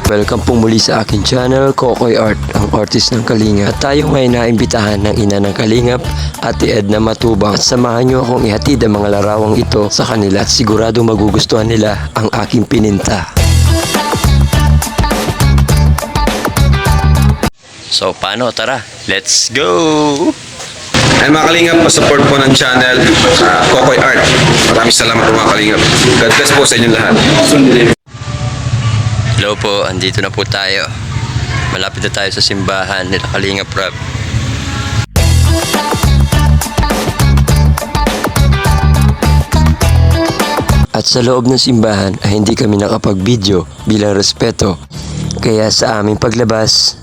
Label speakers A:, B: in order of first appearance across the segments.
A: Welcome po muli sa aking channel, Kokoy Art, ang artist ng Kalinga. At tayo ngayon naimbitahan ng ina ng Kalingap, Ate Edna Matubang. At samahan nyo akong ihatid ang mga larawang ito sa kanila at siguradong magugustuhan nila ang aking pininta. So paano? Tara, let's go!
B: Ay mga Kalingap, pa-support po ng channel Kokoy Art. Maraming salamat po mga Kalingap. God bless po sa inyong lahat.
A: Hello po, andito na po tayo. Malapit na tayo sa simbahan nila Kalingap Rab. At sa loob ng simbahan ay hindi kami nakapag-video bilang respeto. Kaya sa aming paglabas,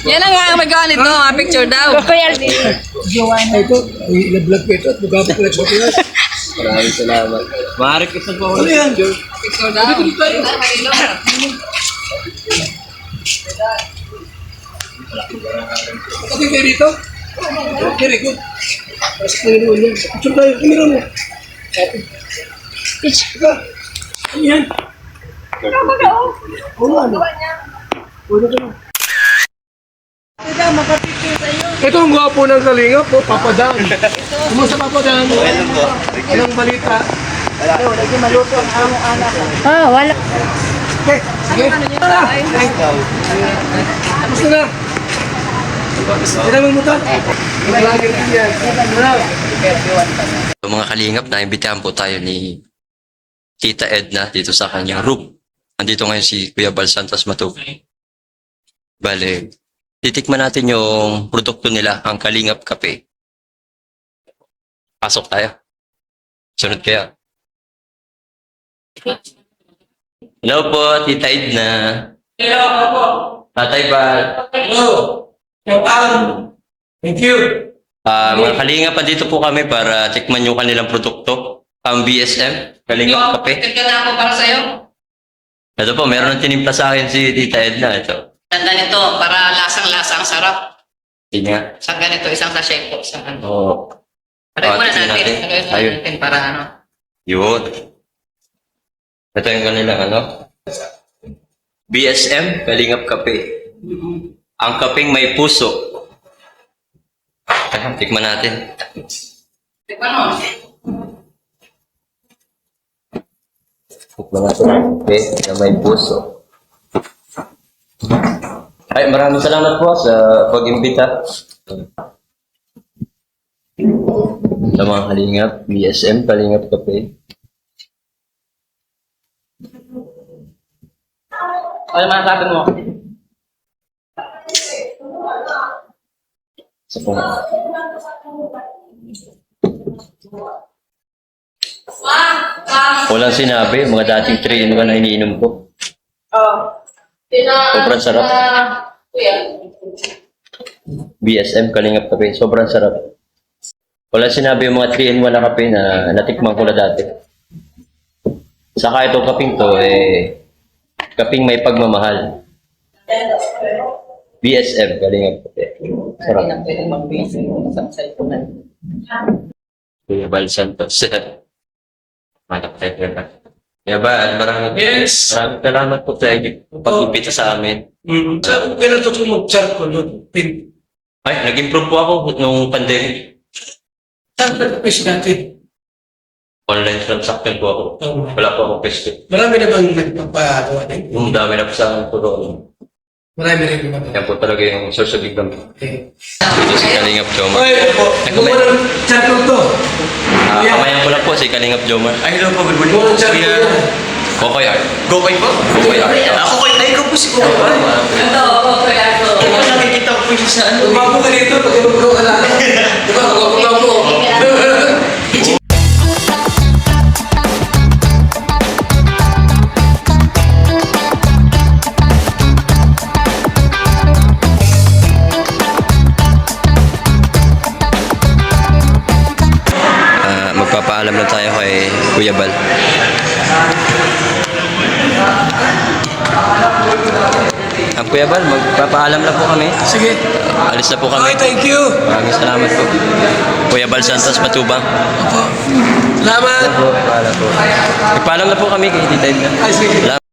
C: Yan ang nga magawa nito, mga picture daw.
D: Ito, i-vlog ko ito at magkapa pala sa Pinas.
A: maraming salamat. Maaari ko sa po.
D: Ano yan?
C: Picture daw.
D: Okay kayo dito? Very good. Para sa Panginoon yan. Picture tayo. Kamera mo. Picture. Ano yan? Oo nga. Pwede ka na. Ito ang gwapo ng Kalingap po, Papa Dan. Kumusta Papa Dan? Anong balita?
E: Wala.
D: Okay, sige. Kamusta na? Sila mong muta? Malagi rin yan.
A: So, mga Kalingap, naimbitahan po tayo ni Tita Edna dito sa kanyang room. Andito ngayon si Kuya Bal Santos Matubang. Bale, titikman natin yung produkto nila, ang Kalingap Kape. Pasok tayo. Sunod kaya. Hello po, Tita Edna.
D: Hello po.
A: Tatay Bal.
D: Hello. Thank you.
A: Mga Kalingap, dito po kami para tikman yung kanilang produkto. Ang BSM, Kalingap Kape.
C: Tignan na ako para sa'yo.
A: Ito po, meron ng tinimpla sa akin si Tita Edna. Ito.
C: Tanda nito, para lasang-lasang sarap.
A: Yun nga.
C: Sa ganito, isang sachet po. Isang ano.
A: Oo.
C: Try muna
A: tingnan
C: natin.
A: natin.
C: Try muna
A: Ayun.
C: natin para ano.
A: Yun. Ito yung kanilang ano. BSM, Kalingap Kape. Ang kapeng may puso. Teka, tikman natin.
C: Tikman mo.
A: Tikman natin ang kape na may puso. Ay, maraming salamat po sa pag-imbita. Sa mga Kalingap, BSM, Kalingap Kape.
C: Ano masasabi mo?
A: Sa po. Walang sinabi, mga dating 3-in-1 na iniinom ko. Sobrang sarap. BSM, Kalingap Kape, sobrang sarap. Walang sinabi yung mga 3-in-1 na kape na natikman ko na dati. Saka itong kaping to, kaping may pagmamahal. BSM, Kalingap Kape. Sarap. Kuya Bal Santos. Kaya ba, maraming salamat po sa pag-ibita sa amin.
D: Saan ko natuto mag-chat ko nun?
A: Ay, nag-improve po ako nung pandemic.
D: Saan ka na-face natin?
A: Online transaction po ako. Wala po akong pesto.
D: Marami na bang nagpapagawa din?
A: Yung dami na po sa akin po doon.
D: Marami rin naman.
A: Yan po talaga yung source of income.
D: Okay.
A: Ito si Kalingap Jomar.
D: Oy, gumawa ng chat ko to.
A: Kamayan ko lang po si Kalingap Jomar.
F: Ay, hello po, good morning.
D: Gumawa ng chat ko yan.
A: Kokoy Art.
F: Gokay po?
A: Kokoy Art.
F: Ako kayo, ay, ikaw po si Gokay.
C: Ito, kaya ito.
F: Ako nakikita ko po siya sa ano.
D: Gumawa ka dito, pag-ibagawa ka lang. Diba, gumawa mo.
A: Kuya Bal. Ang Kuya Bal, magpapaalam na po kami.
D: Sige.
A: Alis na po kami.
D: Okay, thank you.
A: Maraming salamat po. Kuya Bal Santos Matubang.
D: Salamat.
A: Paalam po. Ipaalam na po kami kay Tita Edna.
D: Ay, sige.
A: Salamat.